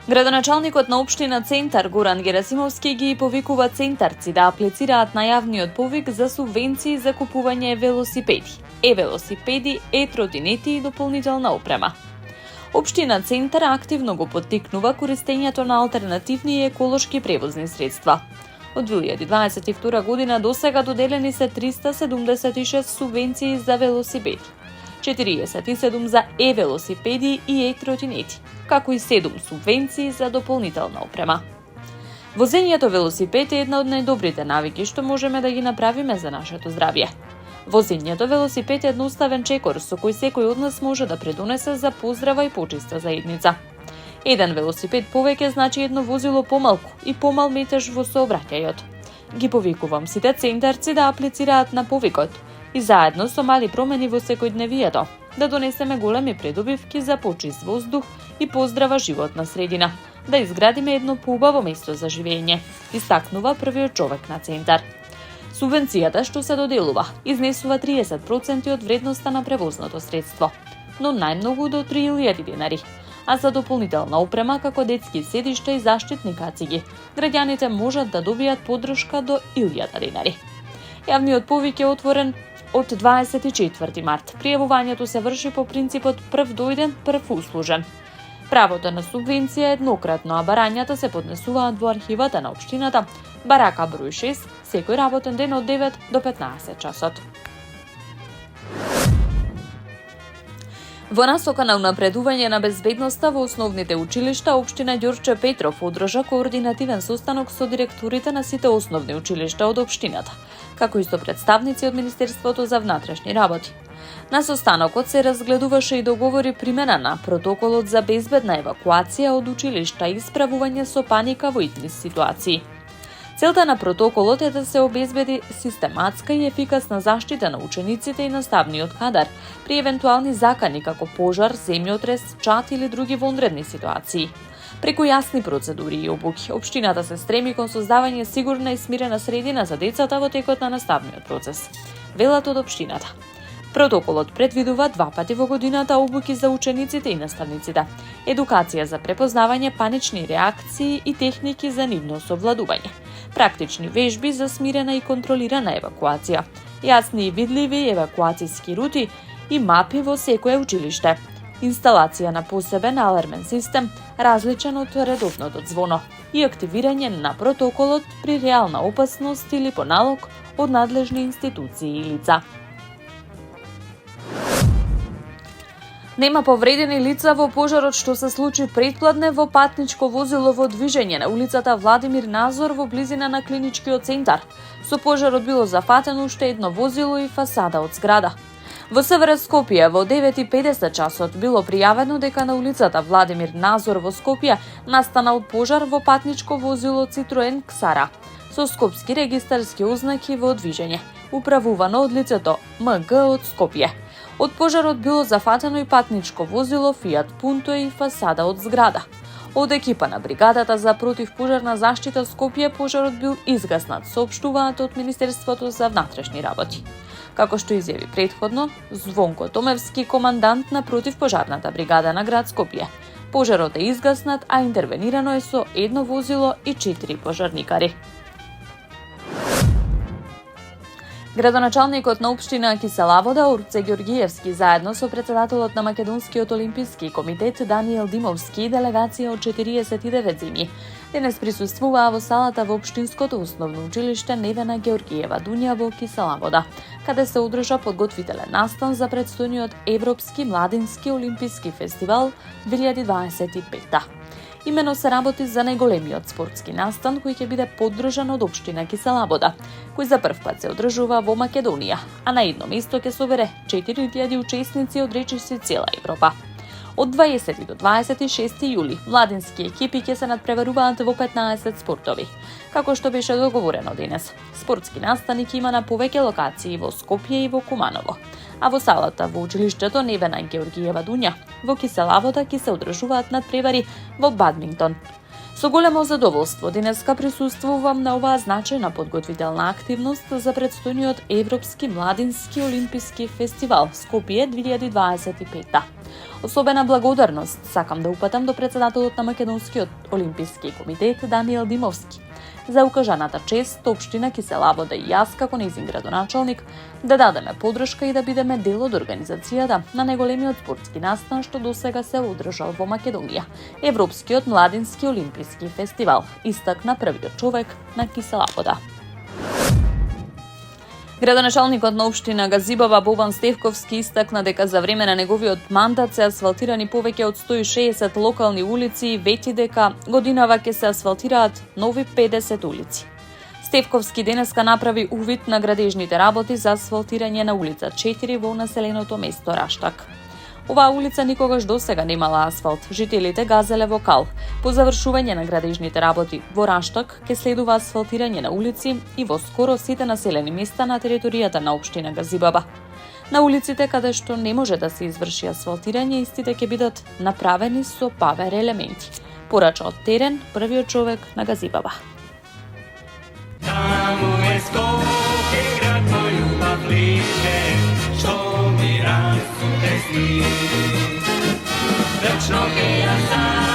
Градоначалникот на општина Центар Горан Герасимовски ги повикува центарци да аплицираат на јавниот повик за субвенции за купување велосипеди, тротинети и дополнителна опрема. Општина Центар активно го поттикнува користењето на алтернативни и еколошки превозни средства. Од 2022 година до сега доделени се 376 субвенции за велосипеди, 47 за велосипеди и тротинети, како и 7 субвенции за дополнителна опрема. Возењето велосипед е една од најдобрите навики што можеме да ги направиме за нашето здравје. Возењето велосипед е едноставен чекор со кој секој од нас може да предонесе за поздрава и почиста заедница. Еден велосипед повеќе значи едно возило помалку и помал метеж во сообраќајот. Ги повикувам сите центарци да аплицираат на повикот и заедно со мали промени во секојдневието да донесеме големи придобивки за почист воздух и поздрава животна средина, да изградиме едно поубаво место за живење, истакнува првиот човек на Центар. Субвенцијата што се доделува изнесува 30% од вредноста на превозното средство, но најмногу до 3000 денари, а за дополнителна опрема како детски седишта и заштитни кациги, граѓаните можат да добијат поддршка до 1000 денари. Јавниот повик е отворен од 24 март. Пријавувањето се врши по принципот прв дојден, прв услужен. Правото на субвенција е еднократно, а барањата се поднесуваат во архивата на општината, барака број 6, секој работен ден од 9 до 15 часот. Во насока на унапредување на безбедноста во основните училишта, општина Ѓорче Петров одржа координативен состанок со директорите на сите основни училишта од општината, како и со представници од Министерството за внатрешни работи. На состанокот се разгледуваше и договори примена на протоколот за безбедна евакуација од училишта и справување со паника во итни ситуации. Целта на протоколот е да се обезбеди систематска и ефикасна заштита на учениците и наставниот кадар при евентуални закани како пожар, земјотрес, чат или други вонредни ситуации. Преку јасни процедури и обуки, општината се стреми кон создавање сигурна и смирена средина за децата во текот на наставниот процес, велат од општината. Протоколот предвидува 2 пати во годината обуки за учениците и наставниците, едукација за препознавање панични реакции и техники за нивно совладување, практични вежби за смирена и контролирана евакуација, јасни и видливи евакуацијски рути и мапи во секое училиште, инсталација на посебен алармен систем, различен од редовното звоно, и активирање на протоколот при реална опасност или по налог од надлежни институции и лица. Нема повредени лица во пожарот што се случи претпладне во патничко возило во движење на улицата Владимир Назор во близина на клиничкиот центар. Со пожарот било зафатено уште едно возило и фасада од зграда. Во СВР Скопје во 9:50 часот било пријавено дека на улицата Владимир Назор во Скопје настанал пожар во патничко возило Citroen Ксара со скопски регистарски ознаки во движење, управувано од лицето МГ од Скопје. Од пожарот било зафатено и патничко возило Fiat Punto и фасада од зграда. Од екипа на бригадата за противпожарна заштита Скопје пожарот бил изгаснат, соопштуваат од Министерството за внатрешни работи. Како што изјави претходно Звонко Томевски, командант на противпожарната бригада на град Скопје. Пожарот е изгаснат, а интервенирано е со едно возило и 4 пожарникари. Градоначалникот на општина Кисела Вода Орце Ѓоргиевски заедно со председателот на Македонскиот олимписки комитет Даниел Димовски и делегација од 49 земји денес присуствуваа во салата во општинското основно училиште Невена Георгиева Дуња во Кисела Вода, каде се одржа подготвителен настан за претстојниот Европски младински олимписки фестивал 2025. Имено се работи за најголемиот спортски настан кој ќе биде поддржан од општина Кисела Вода, кој за прв пат се одржува во Македонија, а на едно место ќе собере 4000 учесници од речиси цела Европа. Од 20 до 26 јули младински екипи ќе се надпреваруваат во 15 спортови. Како што беше договорено денес, спортски настани ќе има на повеќе локации во Скопје и во Куманово, а во салата во училиштето Невена Георгиева Дуња во Кисела Вода ќе се одржуваат надпревари во бадминтон. Со големо задоволство денеска присуствувам на оваа значајна подготвителна активност за претстојниот Европски младински олимписки фестивал Скопје 2025. Особена благодарност сакам да упатам до председателот на Македонскиот олимписки комитет Даниел Димовски за укажаната чест општина Кисела Вода и јас како нејзин градоначалник да дадеме подршка и да бидеме дел од организацијата на најголемиот спортски настан што досега се одржал во Македонија, Европскиот младински олимписки фестивал, истакна првиот човек на Кисела Вода. Градоначалникот на општина Газибаба Бобан Стевковски истакна дека за време на неговиот мандат се асфалтирани повеќе од 160 локални улици и вети дека годинава ќе се асфалтираат нови 50 улици. Стевковски денеска направи увид на градежните работи за асфалтирање на улица 4 во населеното место Раштак. Оваа улица никогаш досега немала асфалт. Жителите газеле во кал. По завршување на градежните работи во Раштак ќе следува асфалтирање на улици и во скоро сите населени места на територијата на општина Газибаба. На улиците каде што не може да се изврши асфалтирање, истите ќе бидат направени со павер елементи. Порача од терен првиот човек на Газибаба. Таму е Скопје, град мој љубав лише, што ми расу тесни. Вечно ќе ја